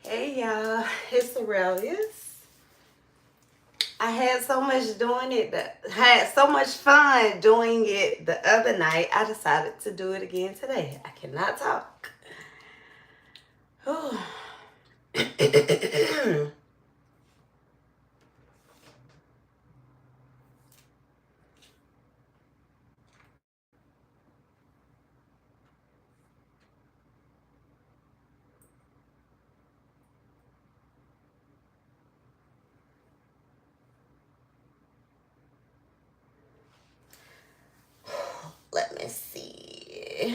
Hey y'all, it's Aurelius. I had so much doing it, had so much fun doing it the other night. I decided to do it again today. I cannot talk. Let me see.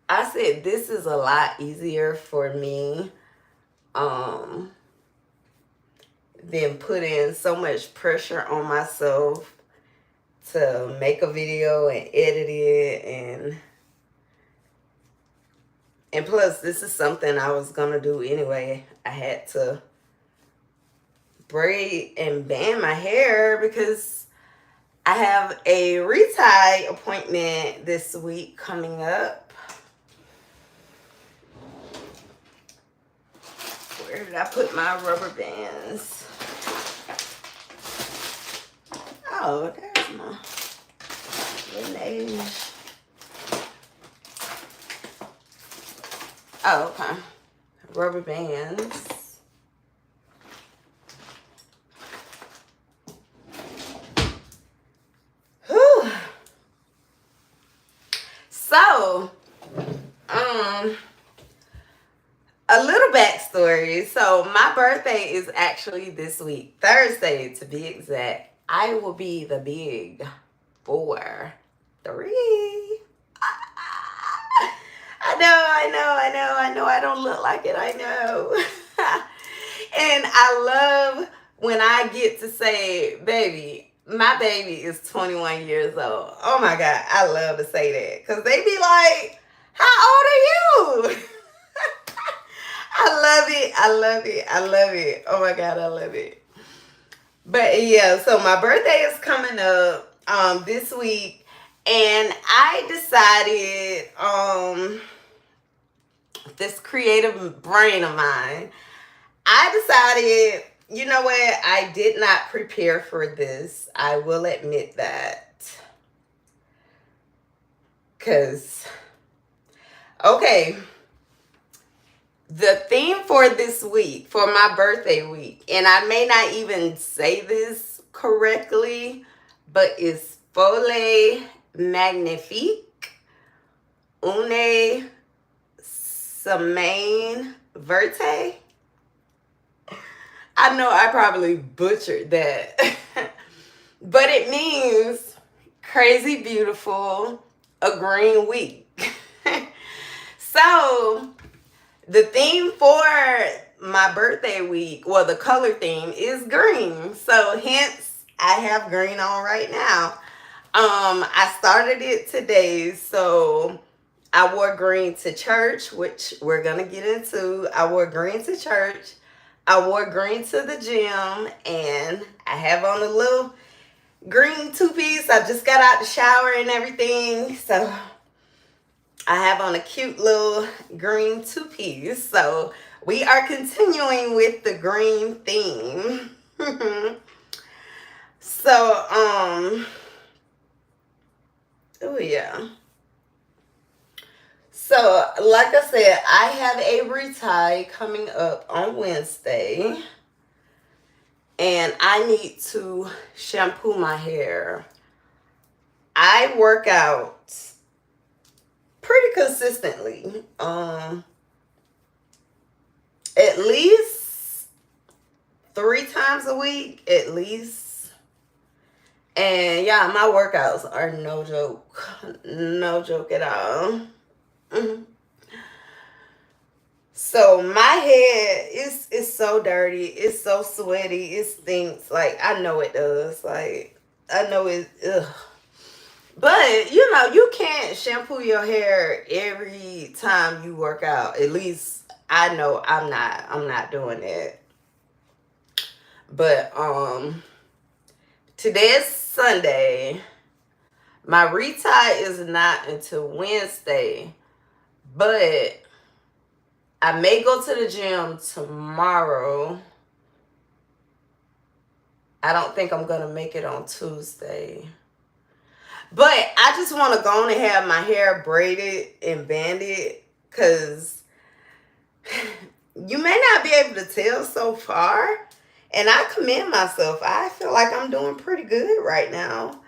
I said this is a lot easier for me than putting so much pressure on myself to make a video and edit it, and plus this is something I was gonna do anyway. I had to braid and band my hair because I have a retie appointment this week coming up. Where did I put my rubber bands? Oh, there's my Laneige. Oh, okay. Rubber bands. Whew. So, a little backstory. So my birthday is actually this week, Thursday to be exact. I will be the big 4-3. I know. I don't look like it. I know. And I love when I get to say, baby, my baby is 21 years old. Oh my God. I love to say that because they be like, how old are you? I love it. I love it. I love it. Oh my God. I love it. But yeah, so my birthday is coming up this week, and I decided this creative brain of mine, I decided, you know what? I did not prepare for this. I will admit that. Cause okay, the theme for this week, for my birthday week, and I may not even say this correctly, but it's Folie Magnifique, Une Semaine Verte. I know I probably butchered that, but it means crazy beautiful, a green week. So the theme for my birthday week, well, the color theme is green. So hence I have green on right now. I started it today, so I wore green to church, which we're gonna get into. I wore green to church. I wore green to the gym, and I have on a little green two-piece. I just got out the shower and everything, so I have on a cute little green two-piece. So we are continuing with the green theme. So, oh yeah. So, like I said, I have a retie coming up on Wednesday, and I need to shampoo my hair. I work out pretty consistently. At least 3 times a week at least. And yeah, my workouts are no joke. No joke at all. Mhm. So my head is so dirty. It's so sweaty. It stinks. Like I know it does. Like I know it. Ugh. But you know, you can't shampoo your hair every time you work out. At least I know I'm not. I'm not doing it. But today is Sunday. My retie is not until Wednesday. But I may go to the gym tomorrow. I don't think I'm gonna make it on Tuesday. But I just want to go on and have my hair braided and banded because you may not be able to tell so far. And I commend myself. I feel like I'm doing pretty good right now.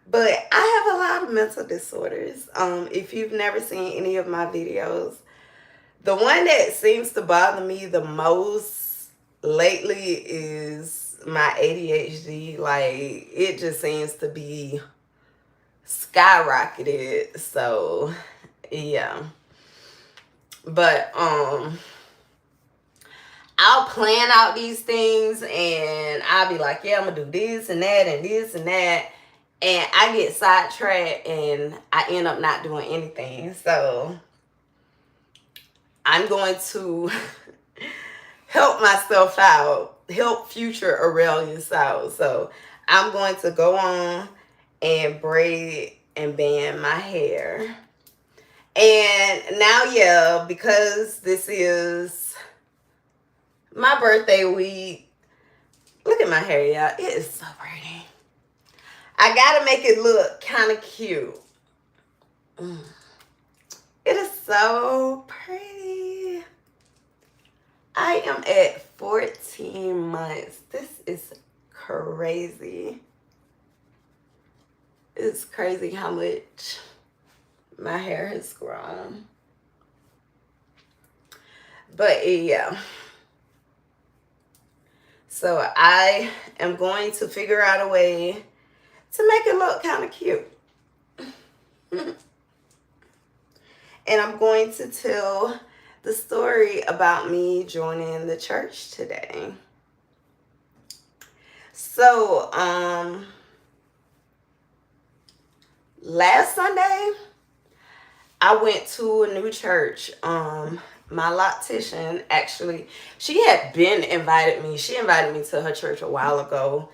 But I have a lot of mental disorders. If you've never seen any of my videos, the one that seems to bother me the most lately is my ADHD. Like, it just seems to be skyrocketed. So, yeah. But, I'll plan out these things and I'll be like, yeah, I'm going to do this and that and this and that. And I get sidetracked and I end up not doing anything. So, I'm going to help myself out, help future Aurelius out. So I'm going to go on and braid and band my hair. And now, yeah, because this is my birthday week, look at my hair, y'all. It is so pretty. I gotta make it look kind of cute. It is so pretty. I am at 14 months. This is crazy. It's crazy how much my hair has grown. But yeah. So I am going to figure out a way to make it look kind of cute. And I'm going to tell the story about me joining the church today. So, last Sunday, I went to a new church. My loctician, actually, she had been invited me. She invited me to her church a while ago.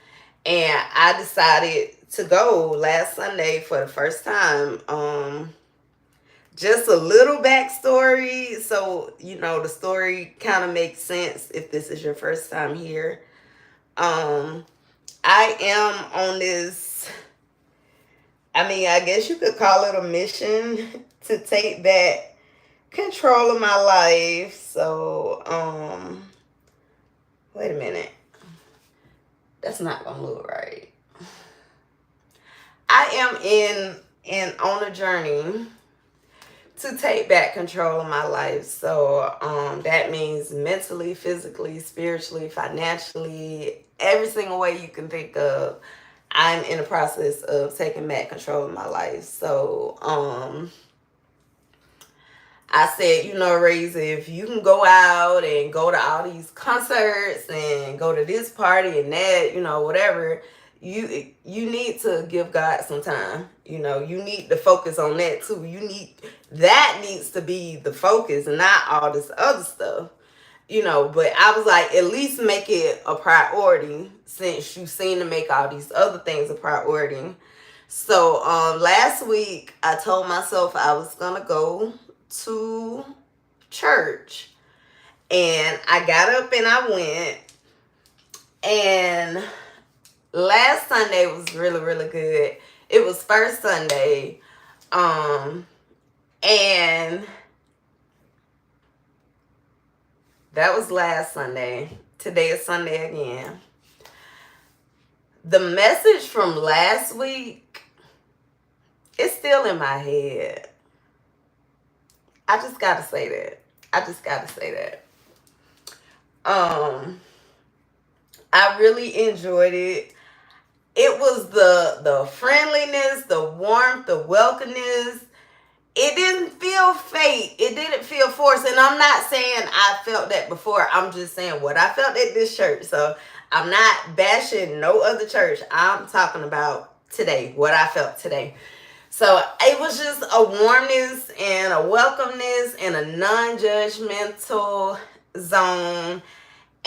And I decided to go last Sunday for the first time. Just a little backstory. So, you know, the story kind of makes sense if this is your first time here. I am on this, I mean, I guess you could call it a mission to take back control of my life. So, wait a minute. That's not gonna look right. I am on a journey to take back control of my life. So that means mentally, physically, spiritually, financially, every single way you can think of. I'm in the process of taking back control of my life. So I said, you know, Raise, if you can go out and go to all these concerts and go to this party and that, you know, whatever, you need to give God some time. You know, you need to focus on that too. That needs to be the focus and not all this other stuff. You know, but I was like, at least make it a priority since you seem to make all these other things a priority. So last week I told myself I was gonna go to church, and I got up and I went. And last Sunday was really, really good. It was first Sunday, and that was last Sunday. Today is Sunday again. The message from last week is still in my head. I just gotta say that. I really enjoyed it. It was the friendliness, the warmth, the welcomeness. It didn't feel fake. It didn't feel forced. And I'm not saying I felt that before. I'm just saying what I felt at this church. So I'm not bashing no other church. I'm talking about today, what I felt today. So it was just a warmness and a welcomeness and a non-judgmental zone.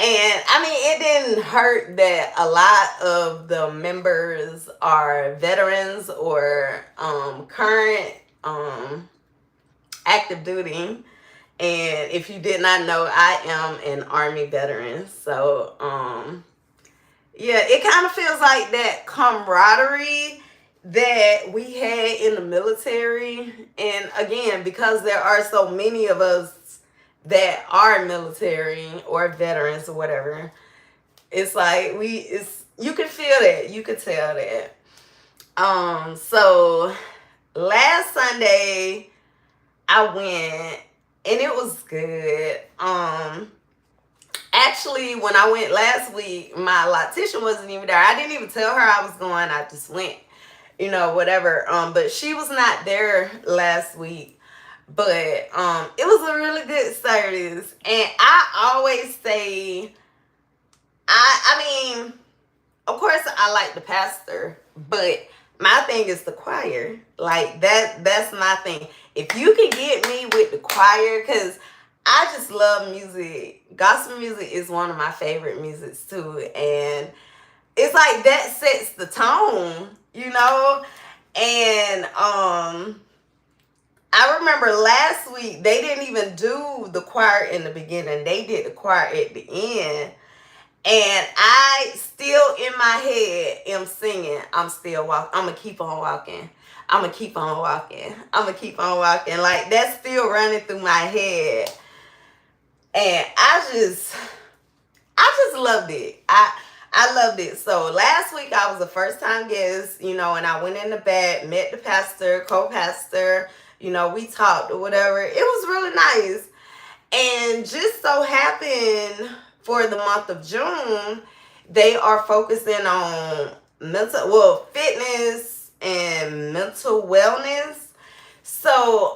And I mean, it didn't hurt that a lot of the members are veterans or current active duty. And if you did not know, I am an Army veteran. So yeah, it kind of feels like that camaraderie that we had in the military. And again, because there are so many of us that are military or veterans or whatever, it's like it's you can feel that, you could tell that. So last Sunday I went and it was good. Actually, when I went last week, my loctician wasn't even there. I didn't even tell her I was going. I just went, whatever. But she was not there last week. But it was a really good service. And I always say, I mean, of course I like the pastor, but my thing is the choir. Like that's my thing. If you can get me with the choir, because I just love music. Gospel music is one of my favorite musics too. And it's like that sets the tone, And I remember last week they didn't even do the choir in the beginning. They did the choir at the end. And I still in my head am singing, I'm still walking. I'm going to keep on walking. I'm going to keep on walking. I'm going to keep on walking. Like that's still running through my head. And I just loved it. I loved it. So last week I was a first time guest, and I went in the back, met the pastor, co-pastor, we talked or whatever. It was really nice. And just so happened for the month of June, they are focusing on fitness and mental wellness. So,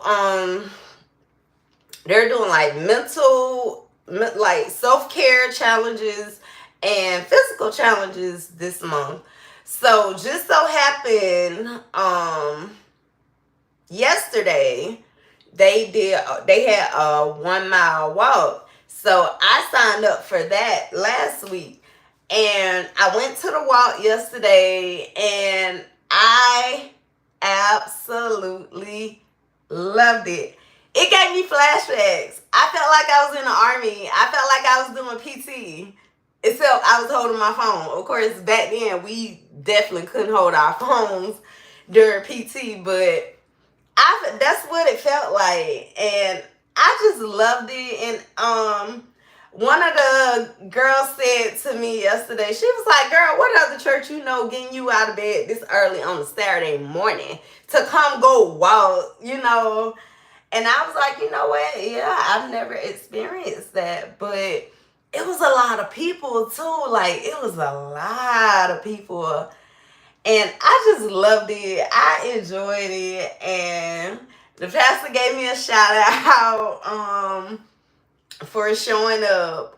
they're doing like self-care challenges and physical challenges this month. So just so happened, yesterday they had a 1 mile walk. So I signed up for that last week. And I went to the walk yesterday and I absolutely loved it. It gave me flashbacks. I felt like I was in the Army. I felt like I was doing PT. Except I was holding my phone. Of course, back then, we definitely couldn't hold our phones during PT. But that's what it felt like. And I just loved it. And one of the girls said to me yesterday, she was like, girl, what other church getting you out of bed this early on a Saturday morning to come go walk, And I was like, you know what? Yeah, I've never experienced that. But it was a lot of people too. Like, it was a lot of people. And I just loved it. I enjoyed it. And the pastor gave me a shout out for showing up.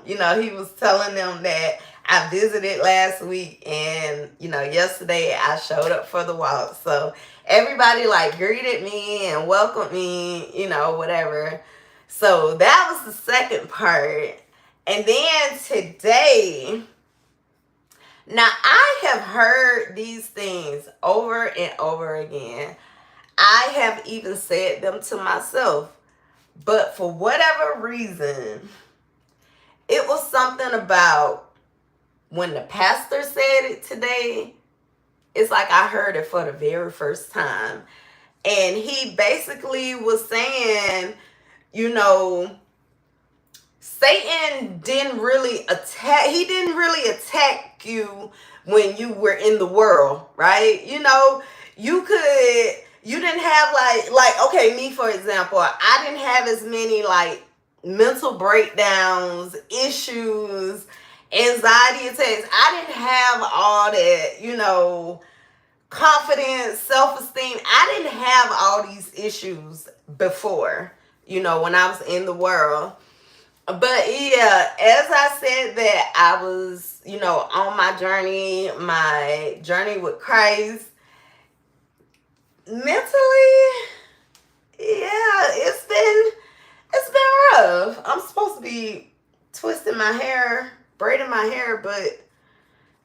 He was telling them that I visited last week and, yesterday I showed up for the walk. So everybody greeted me and welcomed me, whatever. So that was the second part. And then today, now I have heard these things over and over again. I have even said them to myself. But for whatever reason, it was something about when the pastor said it today, it's like I heard it for the very first time. And he basically was saying, Satan didn't really attack you when you were in the world, right? You didn't have okay, me for example, I didn't have as many mental breakdowns, issues, anxiety attacks. I didn't have all that, confidence, self-esteem. I didn't have all these issues before, when I was in the world. But yeah, as I said that I was, on my journey with Christ, mentally, yeah, it's been rough. I'm supposed to be twisting my hair, braiding my hair, but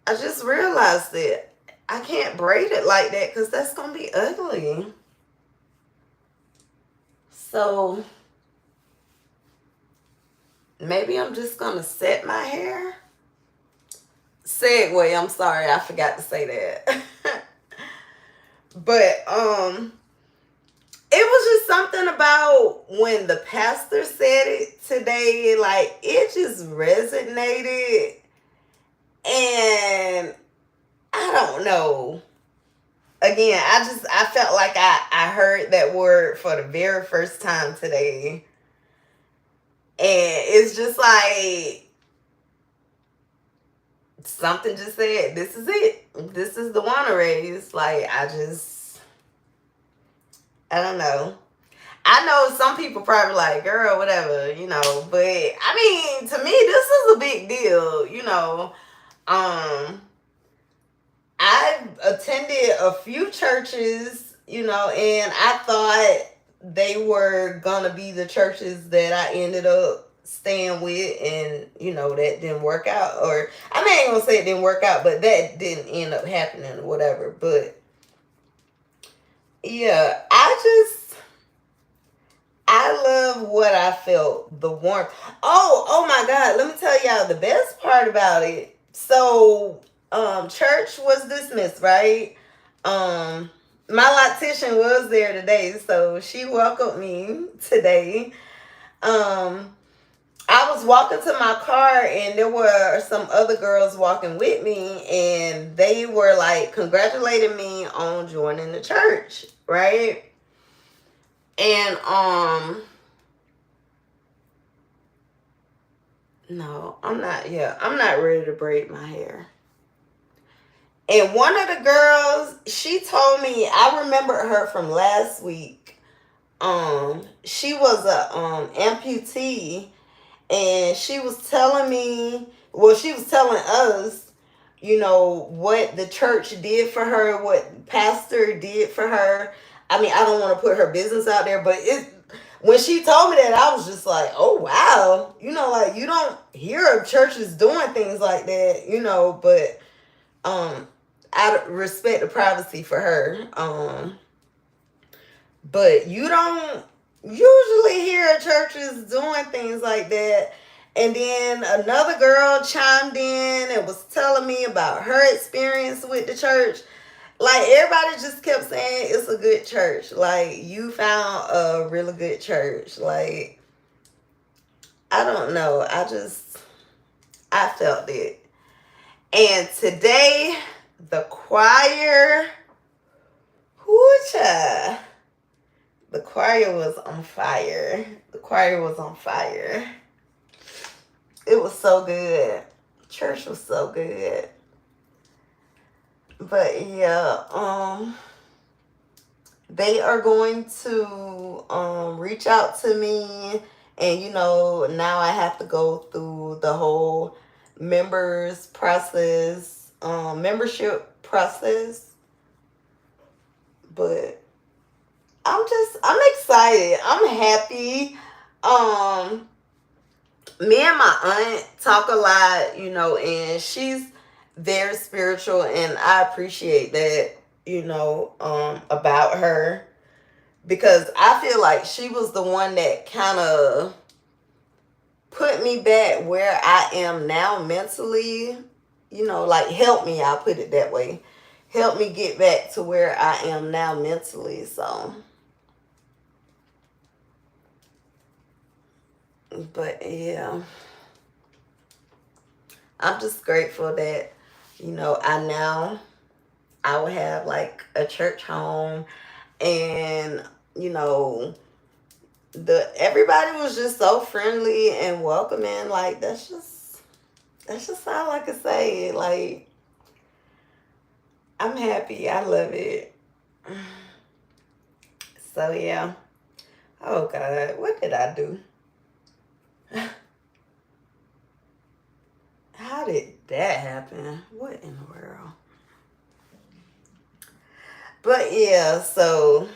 I just realized that I can't braid it like that because that's gonna be ugly. So maybe I'm just gonna set my hair. Segue, I'm sorry, I forgot to say that. But it was just something about when the pastor said it today, like it just resonated. And I don't know. Again, I felt like I heard that word for the very first time today. And it's just like something just said, this is it. This is the one race. Like I don't know. I know some people probably like, girl, whatever, but I mean, to me, this is a big deal, I've attended a few churches, and I thought they were gonna be the churches that I ended up staying with, and that didn't work out. Or I ain't gonna say it didn't work out, but that didn't end up happening or whatever. But yeah, I love what I felt, the warmth. Oh my God, let me tell y'all the best part about it. So, church was dismissed, right? My loctician was there today, so she welcomed me today. Um, I was walking to my car and there were some other girls walking with me and they were like congratulating me on joining the church, right? And no, I'm not ready to braid my hair. And one of the girls, she told me, I remember her from last week. She was a amputee, and she was telling me, well, she was telling us, what the church did for her, what pastor did for her. I mean, I don't want to put her business out there, but when she told me that, I was just like, oh wow, like you don't hear of churches doing things like that, but um I respect the privacy for her. But you don't usually hear churches doing things like that. And then another girl chimed in and was telling me about her experience with the church. Like everybody just kept saying it's a good church. Like you found a really good church. Like I don't know. I felt it. And today the choir, whoo-cha, the choir was on fire. The choir was on fire. It was so good. Church was so good. But yeah, they are going to reach out to me, and now I have to go through the whole membership process. But I'm excited. I'm happy. Me and my aunt talk a lot, and she's very spiritual, and I appreciate that, about her, because I feel like she was the one that kind of put me back where I am now mentally, like help me, I'll put it that way. Help me get back to where I am now mentally. So, but yeah, I'm just grateful that, I will have like a church home, and, the everybody was just so friendly and welcoming. Like that's That's just all I can say. Like, I'm happy. I love it. So yeah. Oh God, what did I do? How did that happen? What in the world? But yeah, so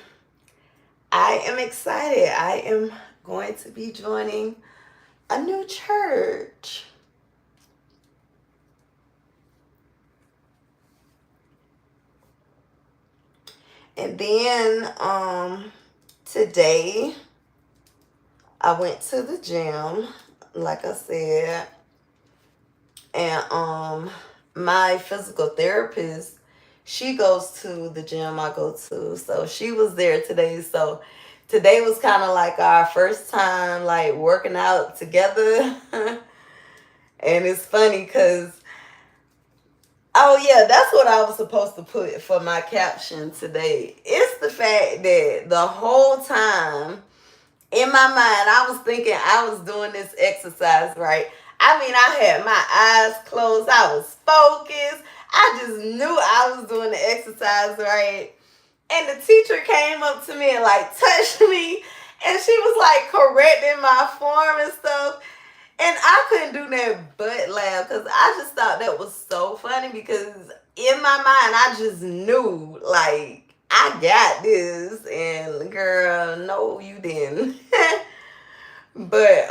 I am excited. I am going to be joining a new church. And then today I went to the gym, like I said, and my physical therapist, she goes to the gym I go to. So she was there today. So today was kind of like our first time like working out together. And it's funny because, oh yeah, that's what I was supposed to put for my caption today. It's the fact that the whole time in my mind, I was thinking I was doing this exercise right. I mean, I had my eyes closed. I was focused. I just knew I was doing the exercise right. And the teacher came up to me and like touched me. And she was like correcting my form and stuff. And I couldn't do that but laugh because I just thought that was so funny because in my mind, I just knew like I got this. And girl, no, you didn't. But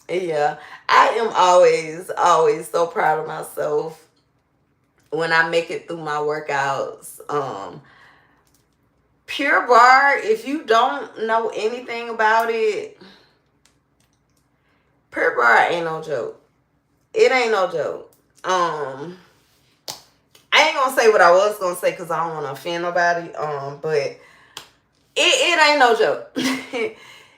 yeah, I am always so proud of myself when I make it through my workouts. Pure Barre, if you don't know anything about it, Pure Barre ain't no joke. It ain't no joke. I ain't gonna say what I was gonna say because I don't want to offend nobody. But it ain't no joke.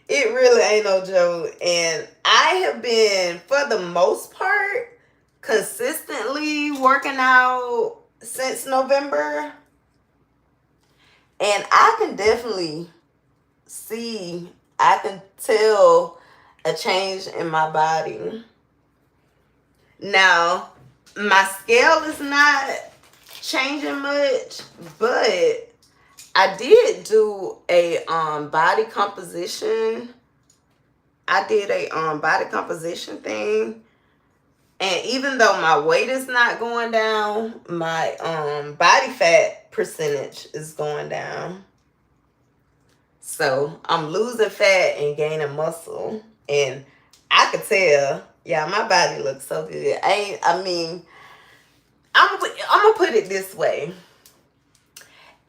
It really ain't no joke. And I have been, for the most part, consistently working out since November. And I can definitely I can tell a change in my body. Now, my scale is not changing much, but I did do a body composition. I did a body composition thing. And even though my weight is not going down, my body fat percentage is going down. So I'm losing fat and gaining muscle. And I could tell, yeah, my body looks so good. I'm gonna put it this way.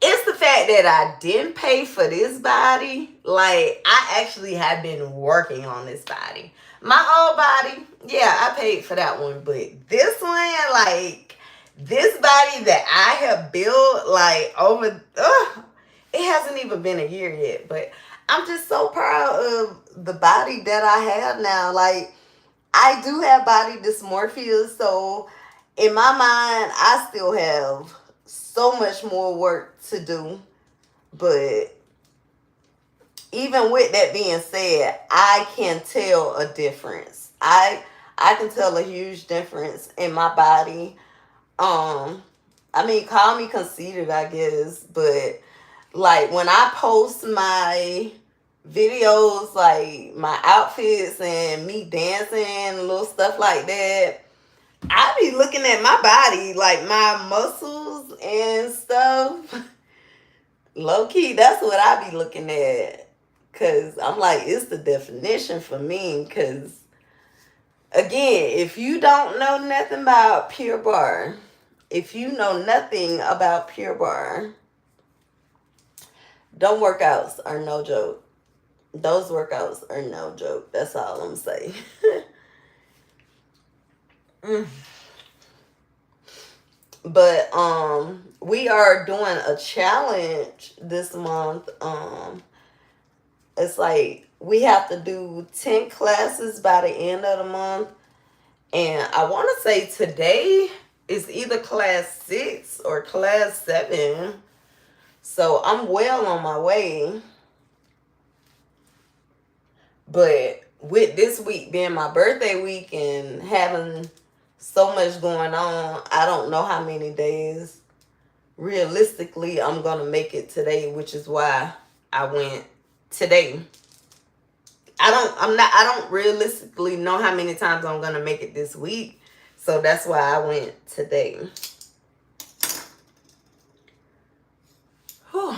It's the fact that I didn't pay for this body. Like, I actually have been working on this body. My old body, yeah, I paid for that one. But this one, like, this body that I have built, like, over, it hasn't even been a year yet. But I'm just so proud of the body that I have now. Like, I do have body dysmorphia. So, in my mind, I still have so much more work to do. But even with that being said, I can tell a difference. I can tell a huge difference in my body. I mean, call me conceited, I guess, but like when I post my videos, like my outfits and me dancing, little stuff like that, I be looking at my body, like my muscles and stuff. Low key, that's what I be looking at. Cause I'm like, it's the definition for me. Cause again, if you don't know nothing about Pure Barre, if you know nothing about Pure Barre, them workouts are no joke. Those workouts are no joke. That's all I'm saying. But we are doing a challenge this month. It's like we have to do 10 classes by the end of the month. And I want to say today is either class 6 or class 7. So I'm well on my way. But with this week being my birthday week and having so much going on, I don't know how many days realistically I'm gonna make it today, which is why I went today. I don't realistically know how many times I'm gonna make it this week. So that's why I went today. Whew.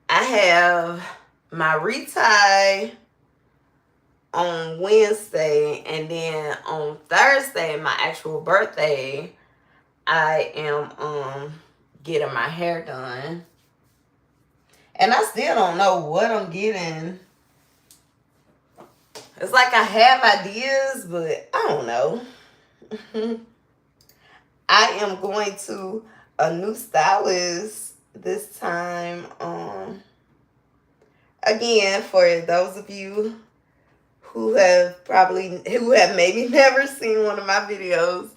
I have my retie on Wednesday, and then on Thursday, my actual birthday, I am getting my hair done. And I still don't know what I'm getting. It's like I have ideas, but I don't know. I am going to a new stylist this time. Again, for those of you who have maybe never seen one of my videos,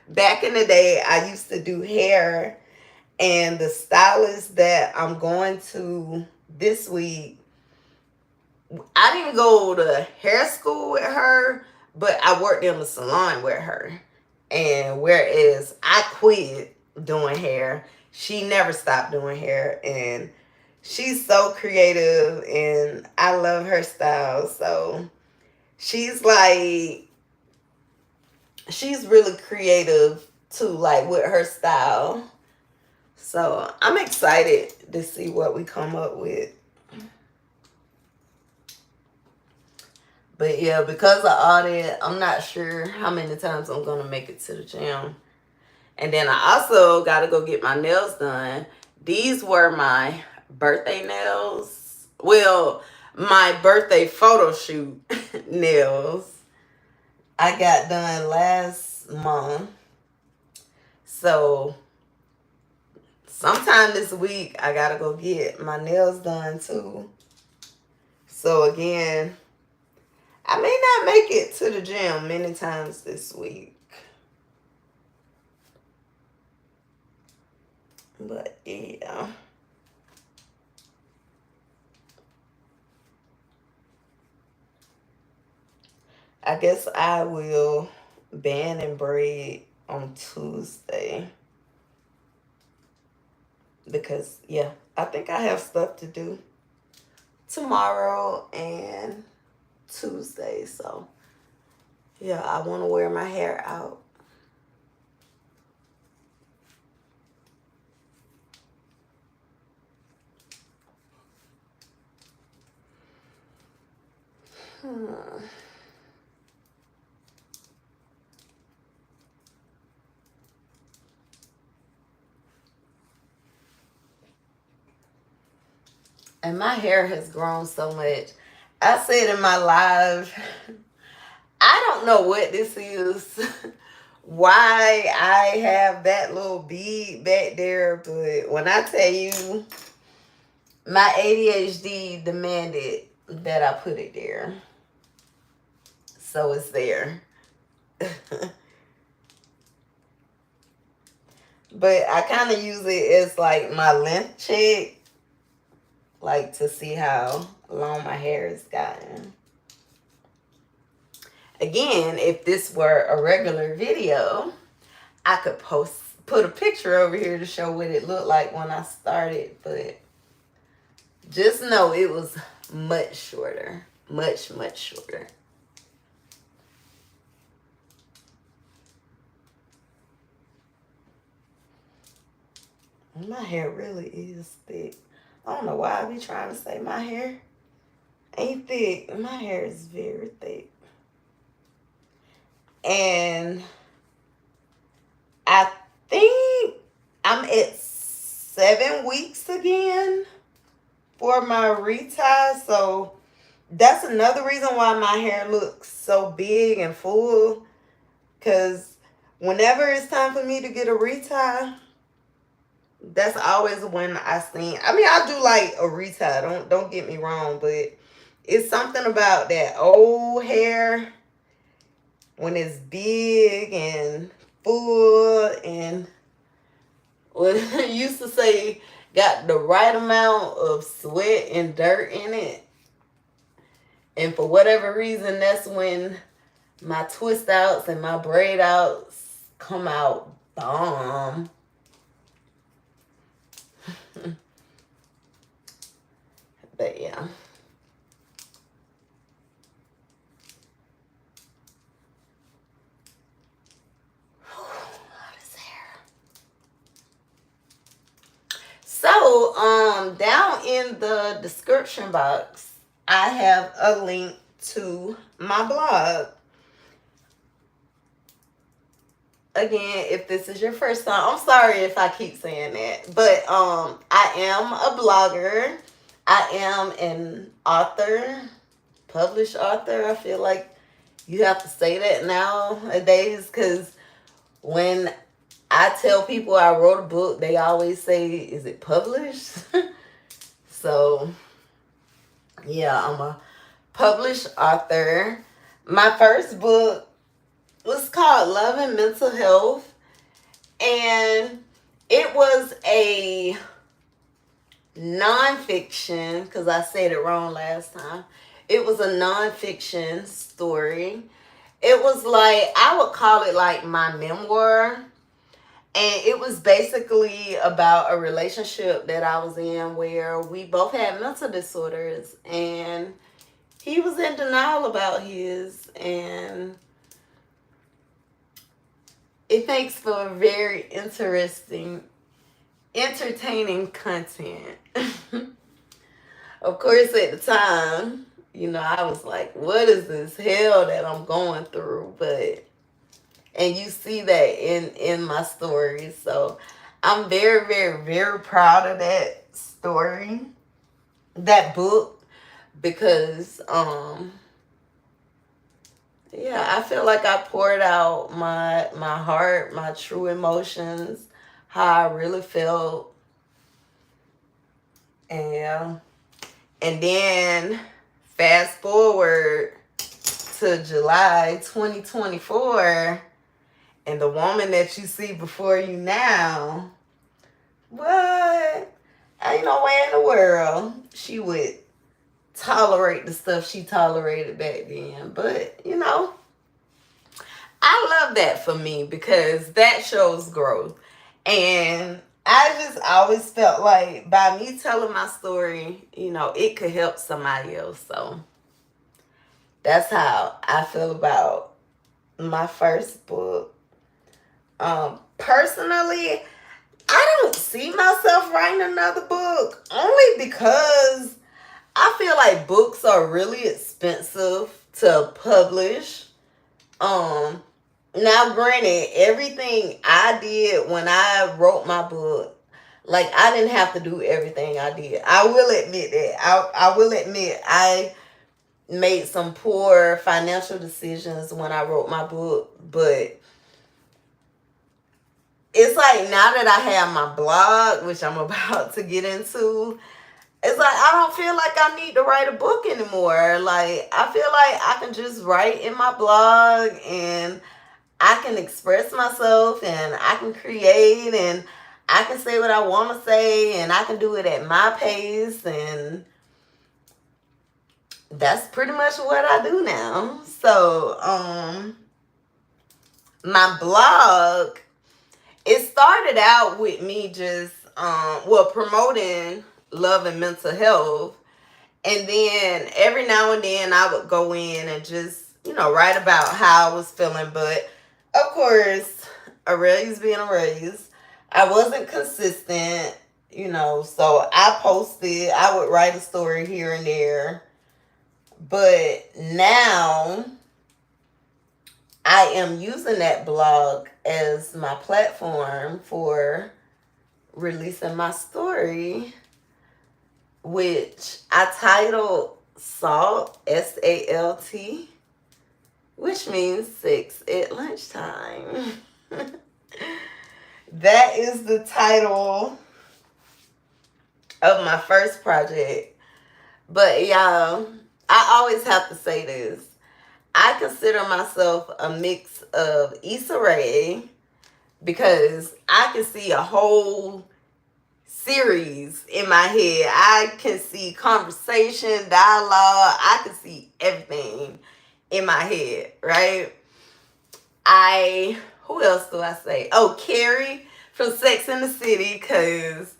back in the day, I used to do hair, and the stylist that I'm going to this week, I didn't go to hair school with her, but I worked in the salon with her. And whereas I quit doing hair, she never stopped doing hair. And she's so creative, and I love her style. So she's really creative too, like with her style. So I'm excited to see what we come up with. But yeah, because of all that, I'm not sure how many times I'm going to make it to the gym. And then I also got to go get my nails done. These were my birthday nails. Well, my birthday photo shoot nails. I got done last month. So sometime this week, I got to go get my nails done too. So again, I may not make it to the gym many times this week. But yeah. I guess I will band and braid on Tuesday. Because, yeah, I think I have stuff to do tomorrow and Tuesday. So, yeah, I want to wear my hair out. And my hair has grown so much. I said in my live, I don't know what this is, why I have that little bead back there, but when I tell you, my ADHD demanded that I put it there. So it's there. But I kind of use it as like my length check, like to see how long my hair has gotten. Again, if this were a regular video, I could put a picture over here to show what it looked like when I started, but just know it was much shorter. Much, much shorter. My hair really is thick. I don't know why I be trying to say my hair ain't thick. My hair is very thick. And I think I'm at 7 weeks again for my retie. So that's another reason why my hair looks so big and full. Because whenever it's time for me to get a retie, that's always when I see. I mean, I do like a retie. Don't get me wrong, but it's something about that old hair when it's big and full, and what I used to say, got the right amount of sweat and dirt in it. And for whatever reason, that's when my twist outs and my braid outs come out bomb. But yeah. So, down in the description box, I have a link to my blog. Again, if this is your first time, I'm sorry if I keep saying that, but I am a blogger. I am an author, published author. I feel like you have to say that nowadays, because when I tell people I wrote a book, they always say, is it published? So, yeah, I'm a published author. My first book was called Love and Mental Health, and it was a nonfiction, because I said it wrong last time. It was a nonfiction story. It was like, I would call it like my memoir. And it was basically about a relationship that I was in where we both had mental disorders. And he was in denial about his. And it makes for very interesting, entertaining content. Of course, at the time, I was like, what is this hell that I'm going through? And you see that in my story. So I'm very, very, very proud of that story, that book, because yeah, I feel like I poured out my heart, my true emotions, how I really felt. And yeah. And then fast forward to July 2024, and the woman that you see before you now, what? Ain't no way in the world she would tolerate the stuff she tolerated back then. But, I love that for me, because that shows growth. And I just always felt like by me telling my story, it could help somebody else. So that's how I feel about my first book. Personally, I don't see myself writing another book, only because I feel like books are really expensive to publish. Now granted, everything I did when I wrote my book, like, I didn't have to do everything I did. I will admit that. I will admit I made some poor financial decisions when I wrote my book, but it's like, now that I have my blog, which I'm about to get into, it's like I don't feel like I need to write a book anymore. Like, I feel like I can just write in my blog, and I can express myself, and I can create, and I can say what I want to say, and I can do it at my pace, and that's pretty much what I do now. So, my blog, it started out with me just, promoting love and mental health. And then every now and then I would go in and just, write about how I was feeling. But of course, a raise being a raise, I wasn't consistent, so I would write a story here and there. But now I am using that blog as my platform for releasing my story, which I titled SALT, SALT, which means sex at lunchtime. That is the title of my first project. But y'all, I always have to say this. I consider myself a mix of Issa Rae, because I can see a whole series in my head. I can see conversation, dialogue. I can see everything in my head, right? Who else do I say? Oh, Carrie from Sex and the City, because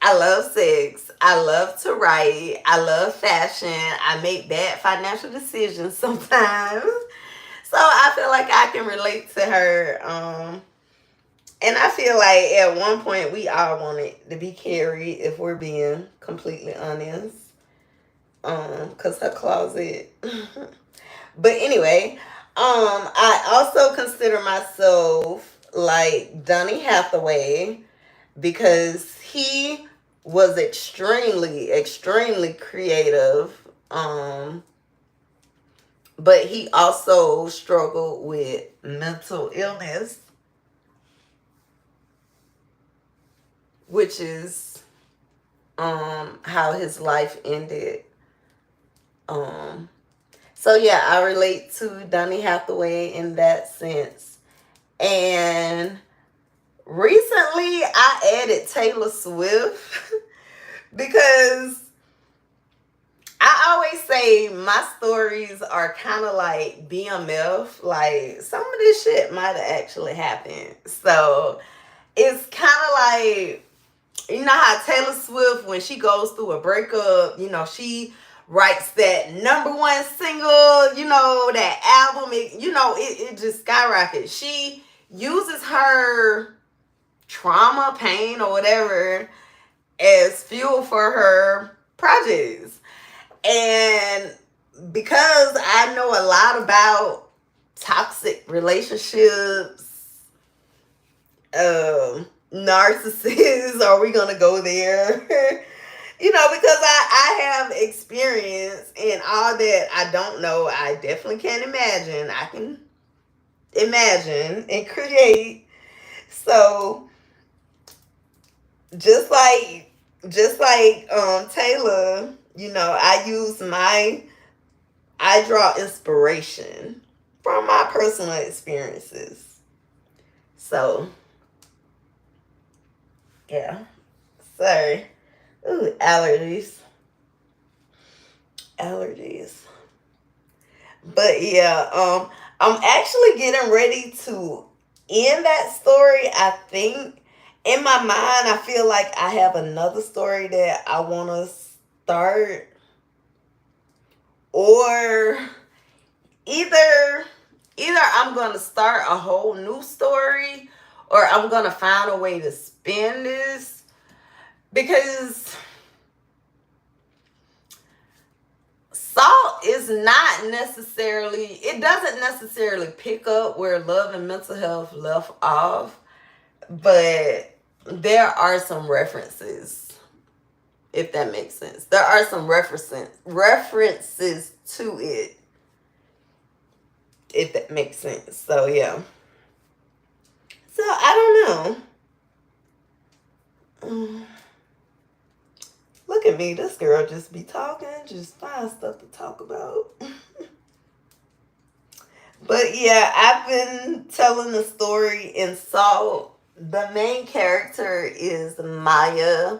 I love sex. I love to write. I love fashion. I make bad financial decisions sometimes. So I feel like I can relate to her. And I feel like at one point we all wanted to be Carrie, if we're being completely honest. Cause her closet. But anyway, I also consider myself like Donny Hathaway because he was extremely, extremely creative. But he also struggled with mental illness, which is how his life ended. Um so yeah, I relate to Donny Hathaway in that sense. And recently I added Taylor Swift because I always say my stories are kind of like BMF. Like some of this shit might have actually happened. So it's kind of like, you know how Taylor Swift, when she goes through a breakup, she writes that number one single, that album, it just skyrockets. She uses her trauma, pain, or whatever as fuel for her projects. And because I know a lot about toxic relationships, narcissists, are we gonna go there? Because I have experience in all that. I don't know, I definitely can't imagine. I can imagine and create. So just like Taylor, I draw inspiration from my personal experiences. So yeah. Sorry. Ooh, allergies. Allergies. But yeah, I'm actually getting ready to end that story. I think in my mind, I feel like I have another story that I want to start, or either I'm gonna start a whole new story, or I'm gonna find a way to spin this, because salt is not necessarily, it doesn't necessarily pick up where love and mental health left off, but there are some references, if that makes sense. There are some references to it, if that makes sense. So yeah. So I don't know. Look at me. This girl just be talking, just find stuff to talk about. But yeah, I've been telling the story in Salt. The main character is Maya.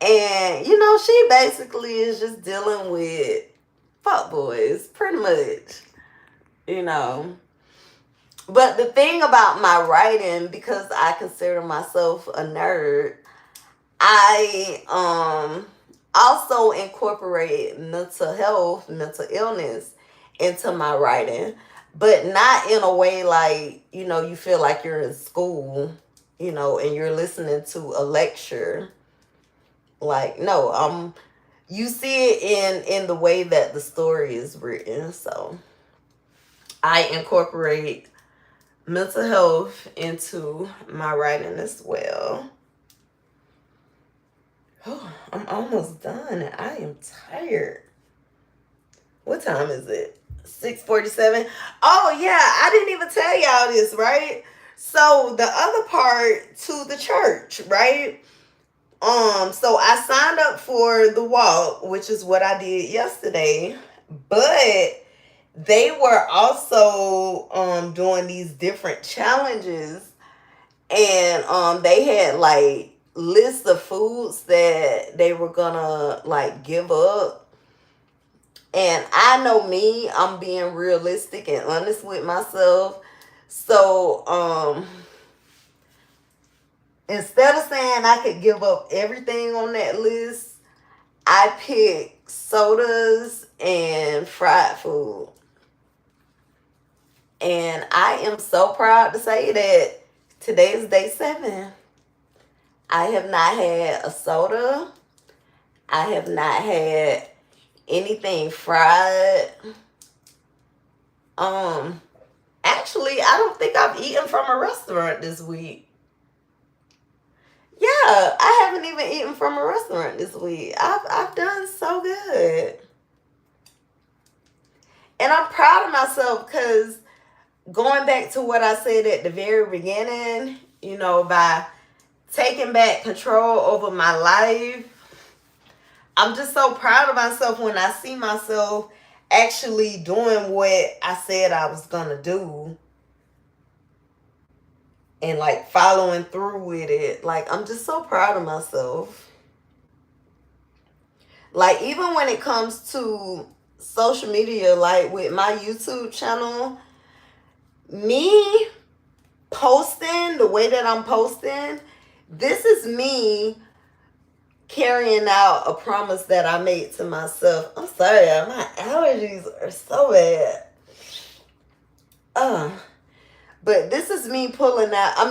And, she basically is just dealing with fuckboys, pretty much. But the thing about my writing, because I consider myself a nerd, I also incorporate mental health, mental illness into my writing, but not in a way like, you feel like you're in school, and you're listening to a lecture. Like, no, you see it in the way that the story is written. So I incorporate mental health into my writing as well. Oh, I'm almost done and I am tired. What time is it? 6:47. Oh yeah, I didn't even tell y'all this, right? So the other part to the church, right? So I signed up for the walk, which is what I did yesterday, but they were also doing these different challenges, and they had like list of foods that they were gonna like give up. And I know me, I'm being realistic and honest with myself. So instead of saying I could give up everything on that list, I picked sodas and fried food. And I am so proud to say that today is day 7. I have not had a soda. I have not had anything fried. Um, Actually, I don't think I've eaten from a restaurant this week. Yeah, I haven't even eaten from a restaurant this week. I've done so good. And I'm proud of myself because going back to what I said at the very beginning, by taking back control over my life, I'm just so proud of myself when I see myself actually doing what I said I was going to do and like following through with it. Like, I'm just so proud of myself. Like, even when it comes to social media, like with my YouTube channel, me posting the way that I'm posting, this is me carrying out a promise that I made to myself. I'm sorry, my allergies are so bad. But this is me pulling out,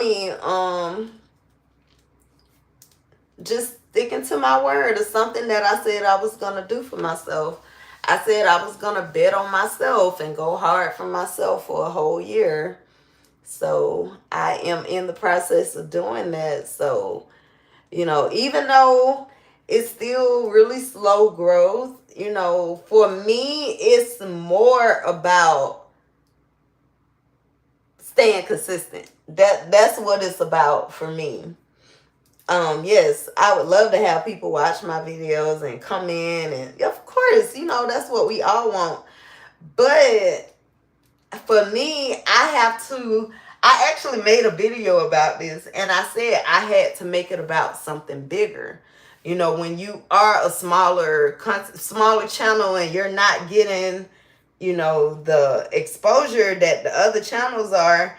just sticking to my word of something that I said I was going to do for myself. I said I was going to bet on myself and go hard for myself for a whole year. So I am in the process of doing that. So, even though it's still really slow growth, for me, it's more about staying consistent. That's what it's about for me. Yes, I would love to have people watch my videos and come in, and of course, that's what we all want. But for me, I actually made a video about this, and I said I had to make it about something bigger. When you are a smaller channel and you're not getting, the exposure that the other channels are,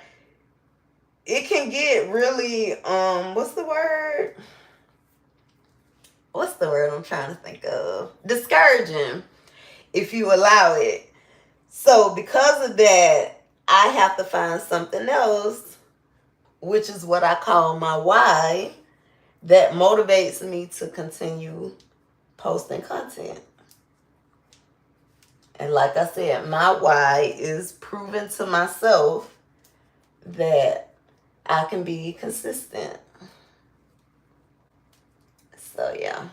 it can get really, what's the word? What's the word I'm trying to think of? Discouraging, if you allow it. So because of that, I have to find something else, which is what I call my why, that motivates me to continue posting content. And like I said, my why is proving to myself that I can be consistent. So yeah.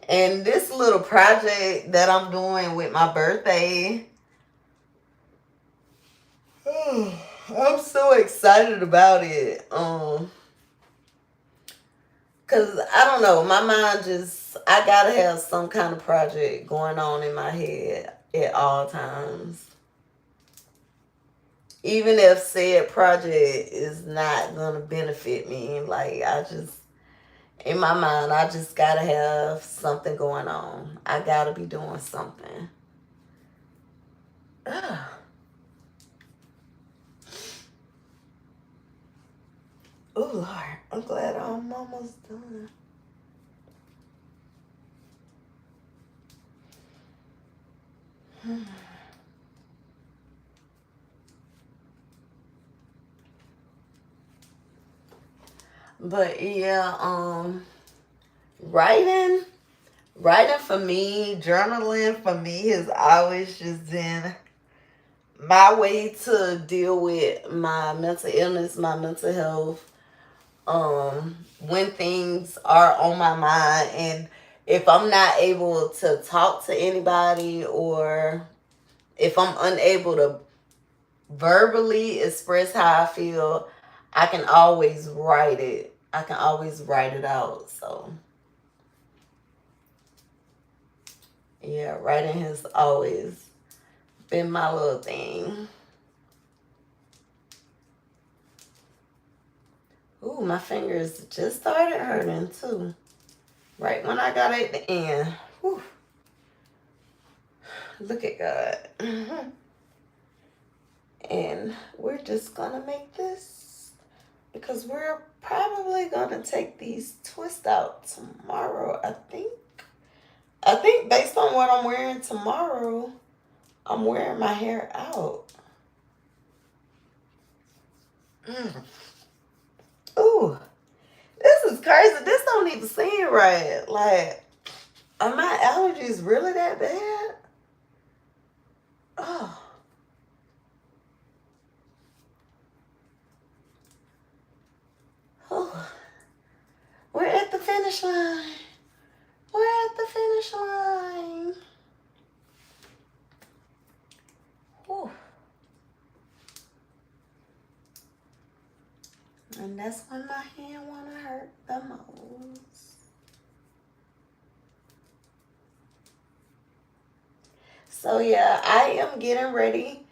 And this little project that I'm doing with my birthday, I'm so excited about it. Cause I don't know, my mind I gotta have some kind of project going on in my head at all times. Even if said project is not gonna benefit me, like in my mind, I just gotta have something going on. I gotta be doing something. Oh Lord, I'm glad I'm almost done. But yeah, writing for me, journaling for me has always just been my way to deal with my mental illness, my mental health. When things are on my mind, and if I'm not able to talk to anybody, or if I'm unable to verbally express how I feel, I can always write it. I can always write it out. So yeah, writing has always been my little thing. my fingers just started hurting too. Right when I got at the end. Whew. Look at God. And we're just gonna make this because we're probably gonna take these twists out tomorrow, I think. I think based on what I'm wearing tomorrow, I'm wearing my hair out. Ooh, this is crazy. This don't even seem right. Like, are my allergies really that bad? Oh. Oh. We're at the finish line. We're at the finish line. Ooh. And that's when my hand wanna hurt the most. So yeah, I am getting ready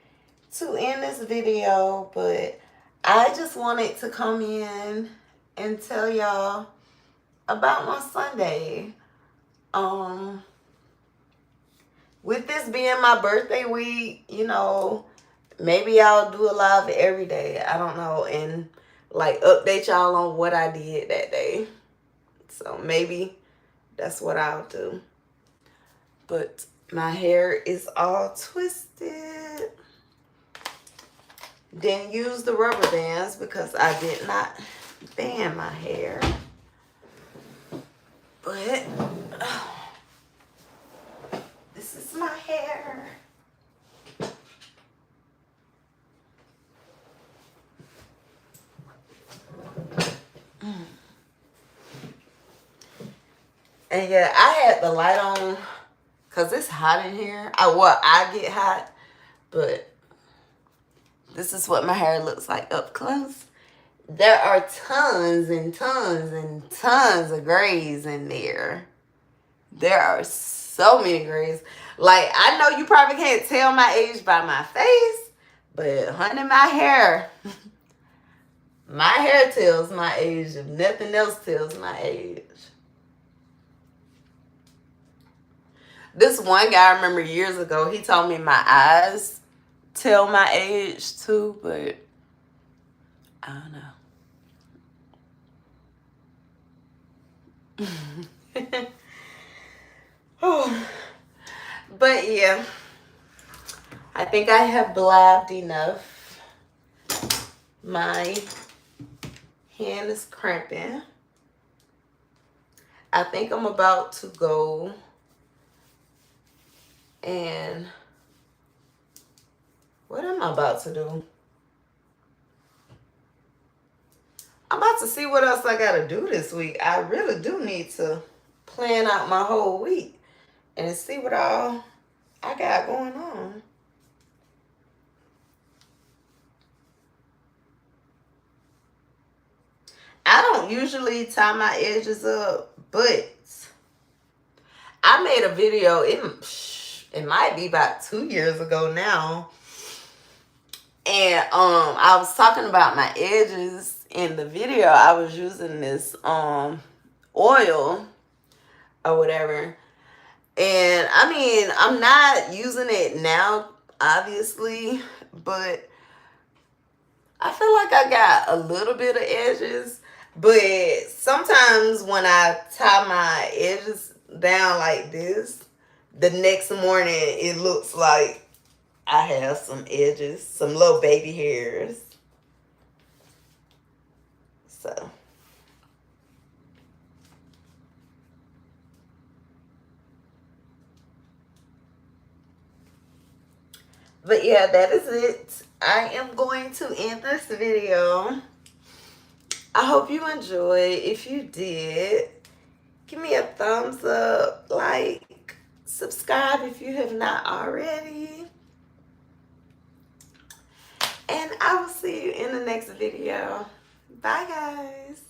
to end this video, but I just wanted to come in and tell y'all about my Sunday. With this being my birthday week, you know, maybe I'll do a live every day. I don't know. And like update y'all on what I did that day. So maybe that's what I'll do. But my hair is all twisted. Didn't use the rubber bands because I did not band my hair. But this is my hair. And yeah, I had the light on because it's hot in here. I get hot, but this is what my hair looks like up close. There are tons and tons and tons of grays in there. There are so many grays. Like, I know you probably can't tell my age by my face, but honey, my hair tells my age if nothing else tells my age. This one guy I remember years ago, he told me my eyes tell my age too, but I don't know. Oh. But yeah, I think I have blabbed enough. My hand is cramping. I think I'm about to go and what am I about to do? I'm about to see what else I gotta do this week. I really do need to plan out my whole week and see what all I got going on. I don't usually tie my edges up, but I made a video, it might be about 2 years ago now. And I was talking about my edges in the video. I was using this oil or whatever. And I mean, I'm not using it now, obviously, but I feel like I got a little bit of edges. But sometimes when I tie my edges down like this, the next morning it looks like I have some edges, some little baby hairs. So. But yeah, that is it. I am going to end this video. I hope you enjoyed. If you did, give me a thumbs up, like, subscribe if you have not already. And I will see you in the next video. Bye, guys.